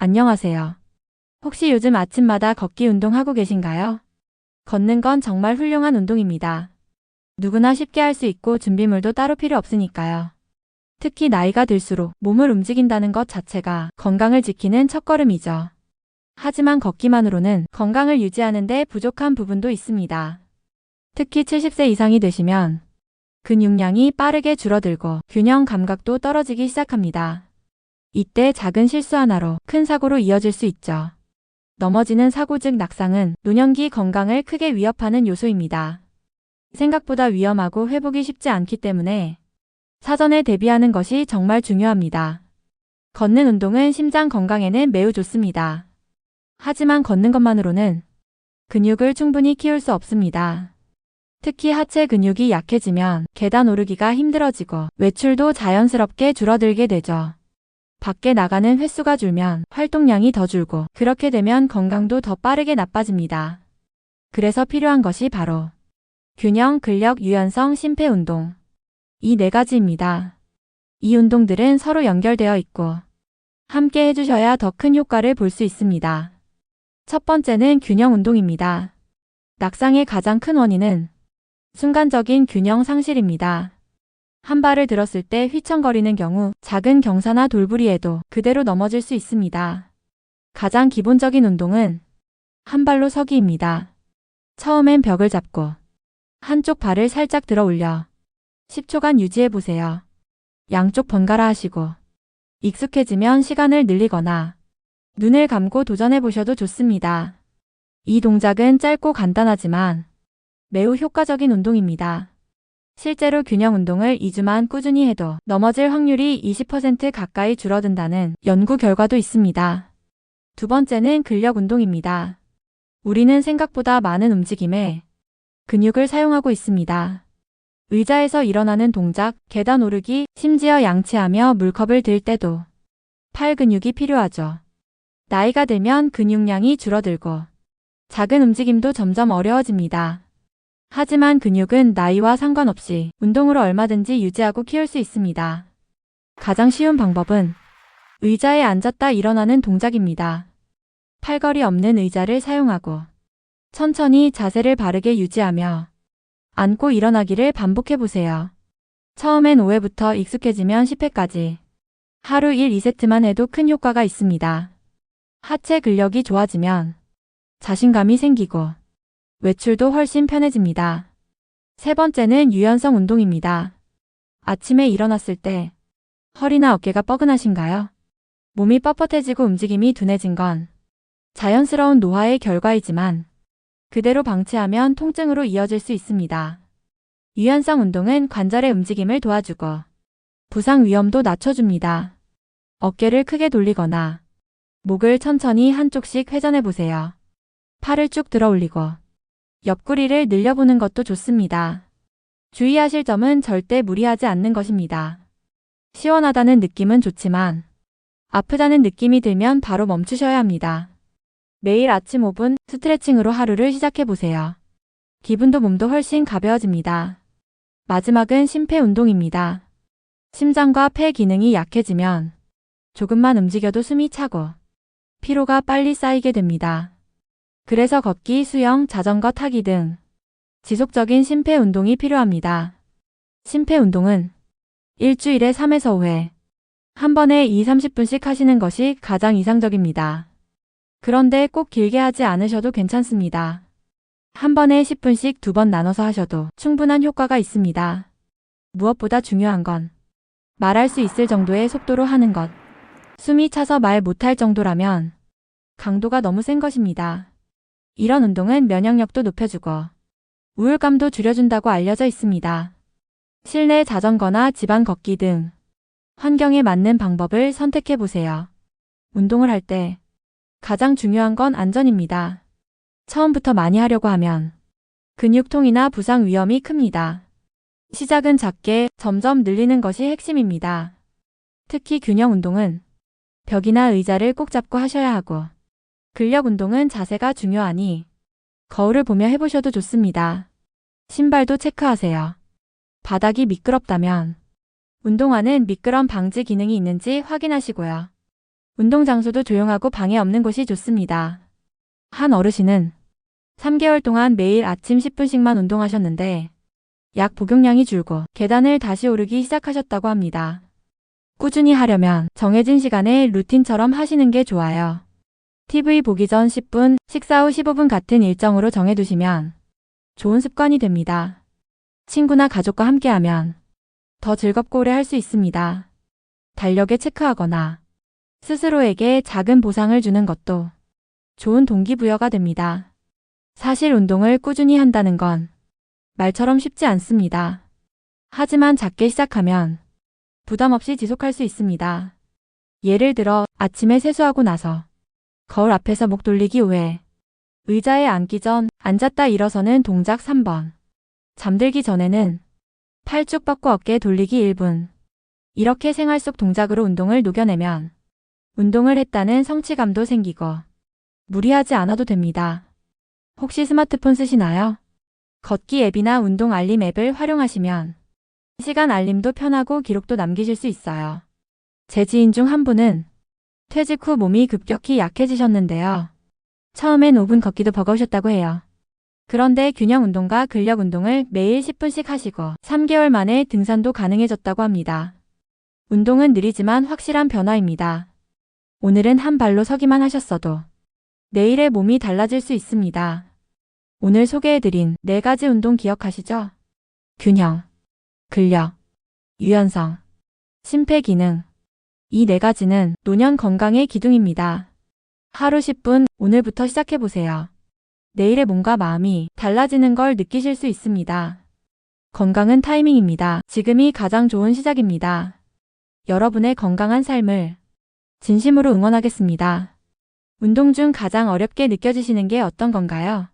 안녕하세요. 혹시 요즘 아침마다 걷기 운동하고 계신가요? 걷는 건 정말 훌륭한 운동입니다. 누구나 쉽게 할 수 있고 준비물도 따로 필요 없으니까요. 특히 나이가 들수록 몸을 움직인다는 것 자체가 건강을 지키는 첫걸음이죠. 하지만 걷기만으로는 건강을 유지하는 데 부족한 부분도 있습니다. 특히 70세 이상이 되시면 근육량이 빠르게 줄어들고 균형 감각도 떨어지기 시작합니다. 이때 작은 실수 하나로 큰 사고로 이어질 수 있죠. 넘어지는 사고 즉 낙상은 노년기 건강을 크게 위협하는 요소입니다. 생각보다 위험하고 회복이 쉽지 않기 때문에 사전에 대비하는 것이 정말 중요합니다. 걷는 운동은 심장 건강에는 매우 좋습니다. 하지만 걷는 것만으로는 근육을 충분히 키울 수 없습니다. 특히 하체 근육이 약해지면 계단 오르기가 힘들어지고 외출도 자연스럽게 줄어들게 되죠. 밖에 나가는 횟수가 줄면 활동량이 더 줄고 그렇게 되면 건강도 더 빠르게 나빠집니다. 그래서 필요한 것이 바로 균형, 근력, 유연성, 심폐운동. 이 네 가지입니다. 이 운동들은 서로 연결되어 있고 함께 해주셔야 더 큰 효과를 볼 수 있습니다. 첫 번째는 균형 운동입니다. 낙상의 가장 큰 원인은 순간적인 균형 상실입니다. 한 발을 들었을 때 휘청거리는 경우 작은 경사나 돌부리에도 그대로 넘어질 수 있습니다. 가장 기본적인 운동은 한 발로 서기입니다. 처음엔 벽을 잡고 한쪽 발을 살짝 들어 올려 10초간 유지해 보세요. 양쪽 번갈아 하시고 익숙해지면 시간을 늘리거나 눈을 감고 도전해 보셔도 좋습니다. 이 동작은 짧고 간단하지만 매우 효과적인 운동입니다. 실제로 균형 운동을 2주만 꾸준히 해도 넘어질 확률이 20% 가까이 줄어든다는 연구 결과도 있습니다. 두 번째는 근력 운동입니다. 우리는 생각보다 많은 움직임에 근육을 사용하고 있습니다. 의자에서 일어나는 동작, 계단 오르기, 심지어 양치하며 물컵을 들 때도 팔 근육이 필요하죠. 나이가 들면 근육량이 줄어들고 작은 움직임도 점점 어려워집니다. 하지만 근육은 나이와 상관없이 운동으로 얼마든지 유지하고 키울 수 있습니다. 가장 쉬운 방법은 의자에 앉았다 일어나는 동작입니다. 팔걸이 없는 의자를 사용하고 천천히 자세를 바르게 유지하며 앉고 일어나기를 반복해 보세요. 처음엔 5회부터 익숙해지면 10회까지 하루 1, 2세트만 해도 큰 효과가 있습니다. 하체 근력이 좋아지면 자신감이 생기고 외출도 훨씬 편해집니다. 세 번째는 유연성 운동입니다. 아침에 일어났을 때 허리나 어깨가 뻐근하신가요? 몸이 뻣뻣해지고 움직임이 둔해진 건 자연스러운 노화의 결과이지만 그대로 방치하면 통증으로 이어질 수 있습니다. 유연성 운동은 관절의 움직임을 도와주고 부상 위험도 낮춰줍니다. 어깨를 크게 돌리거나 목을 천천히 한쪽씩 회전해 보세요. 팔을 쭉 들어 올리고 옆구리를 늘려보는 것도 좋습니다. 주의하실 점은 절대 무리하지 않는 것입니다. 시원하다는 느낌은 좋지만 아프다는 느낌이 들면 바로 멈추셔야 합니다. 매일 아침 5분 스트레칭으로 하루를 시작해 보세요. 기분도 몸도 훨씬 가벼워집니다. 마지막은 심폐운동입니다. 심장과 폐 기능이 약해지면 조금만 움직여도 숨이 차고 피로가 빨리 쌓이게 됩니다. 그래서 걷기, 수영, 자전거 타기 등 지속적인 심폐운동이 필요합니다. 심폐운동은 일주일에 3에서 5회, 한 번에 2, 30분씩 하시는 것이 가장 이상적입니다. 그런데 꼭 길게 하지 않으셔도 괜찮습니다. 한 번에 10분씩 2번 나눠서 하셔도 충분한 효과가 있습니다. 무엇보다 중요한 건 말할 수 있을 정도의 속도로 하는 것. 숨이 차서 말 못할 정도라면 강도가 너무 센 것입니다. 이런 운동은 면역력도 높여주고 우울감도 줄여준다고 알려져 있습니다. 실내 자전거나 집안 걷기 등 환경에 맞는 방법을 선택해 보세요. 운동을 할 때 가장 중요한 건 안전입니다. 처음부터 많이 하려고 하면 근육통이나 부상 위험이 큽니다. 시작은 작게 점점 늘리는 것이 핵심입니다. 특히 균형 운동은 벽이나 의자를 꼭 잡고 하셔야 하고 근력 운동은 자세가 중요하니 거울을 보며 해보셔도 좋습니다. 신발도 체크하세요. 바닥이 미끄럽다면 운동화는 미끄럼 방지 기능이 있는지 확인하시고요. 운동 장소도 조용하고 방해 없는 곳이 좋습니다. 한 어르신은 3개월 동안 매일 아침 10분씩만 운동하셨는데 약 복용량이 줄고 계단을 다시 오르기 시작하셨다고 합니다. 꾸준히 하려면 정해진 시간에 루틴처럼 하시는 게 좋아요. TV 보기 전 10분, 식사 후 15분 같은 일정으로 정해두시면 좋은 습관이 됩니다. 친구나 가족과 함께하면 더 즐겁고 오래 할 수 있습니다. 달력에 체크하거나 스스로에게 작은 보상을 주는 것도 좋은 동기부여가 됩니다. 사실 운동을 꾸준히 한다는 건 말처럼 쉽지 않습니다. 하지만 작게 시작하면 부담 없이 지속할 수 있습니다. 예를 들어 아침에 세수하고 나서 거울 앞에서 목 돌리기 5회, 의자에 앉기 전 앉았다 일어서는 동작 3번, 잠들기 전에는 팔 쭉 뻗고 어깨 돌리기 1분. 이렇게 생활 속 동작으로 운동을 녹여내면 운동을 했다는 성취감도 생기고 무리하지 않아도 됩니다. 혹시 스마트폰 쓰시나요? 걷기 앱이나 운동 알림 앱을 활용하시면 시간 알림도 편하고 기록도 남기실 수 있어요. 제 지인 중 한 분은 퇴직 후 몸이 급격히 약해지셨는데요. 처음엔 5분 걷기도 버거우셨다고 해요. 그런데 균형 운동과 근력 운동을 매일 10분씩 하시고 3개월 만에 등산도 가능해졌다고 합니다. 운동은 느리지만 확실한 변화입니다. 오늘은 한 발로 서기만 하셨어도 내일의 몸이 달라질 수 있습니다. 오늘 소개해드린 4가지 운동 기억하시죠? 균형, 근력, 유연성, 심폐기능. 이 4가지는 노년 건강의 기둥입니다. 하루 10분 오늘부터 시작해보세요. 내일의 몸과 마음이 달라지는 걸 느끼실 수 있습니다. 건강은 타이밍입니다. 지금이 가장 좋은 시작입니다. 여러분의 건강한 삶을 진심으로 응원하겠습니다. 운동 중 가장 어렵게 느껴지시는 게 어떤 건가요?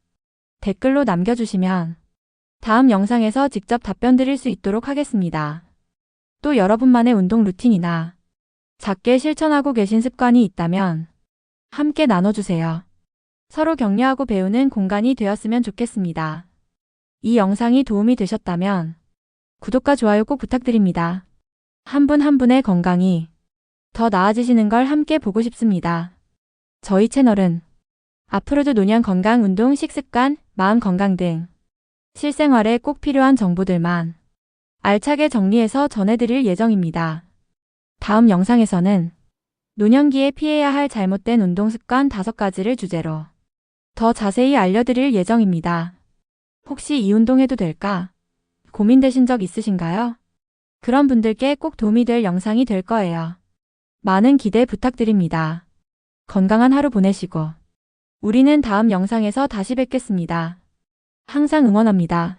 댓글로 남겨주시면 다음 영상에서 직접 답변 드릴 수 있도록 하겠습니다. 또 여러분만의 운동 루틴이나 작게 실천하고 계신 습관이 있다면 함께 나눠주세요. 서로 격려하고 배우는 공간이 되었으면 좋겠습니다. 이 영상이 도움이 되셨다면 구독과 좋아요 꼭 부탁드립니다. 한 분 한 분의 건강이 더 나아지시는 걸 함께 보고 싶습니다. 저희 채널은 앞으로도 노년 건강, 운동, 식습관, 마음 건강 등 실생활에 꼭 필요한 정보들만 알차게 정리해서 전해드릴 예정입니다. 다음 영상에서는 노년기에 피해야 할 잘못된 운동 습관 5가지를 주제로 더 자세히 알려드릴 예정입니다. 혹시 이 운동해도 될까? 고민되신 적 있으신가요? 그런 분들께 꼭 도움이 될 영상이 될 거예요. 많은 기대 부탁드립니다. 건강한 하루 보내시고 우리는 다음 영상에서 다시 뵙겠습니다. 항상 응원합니다.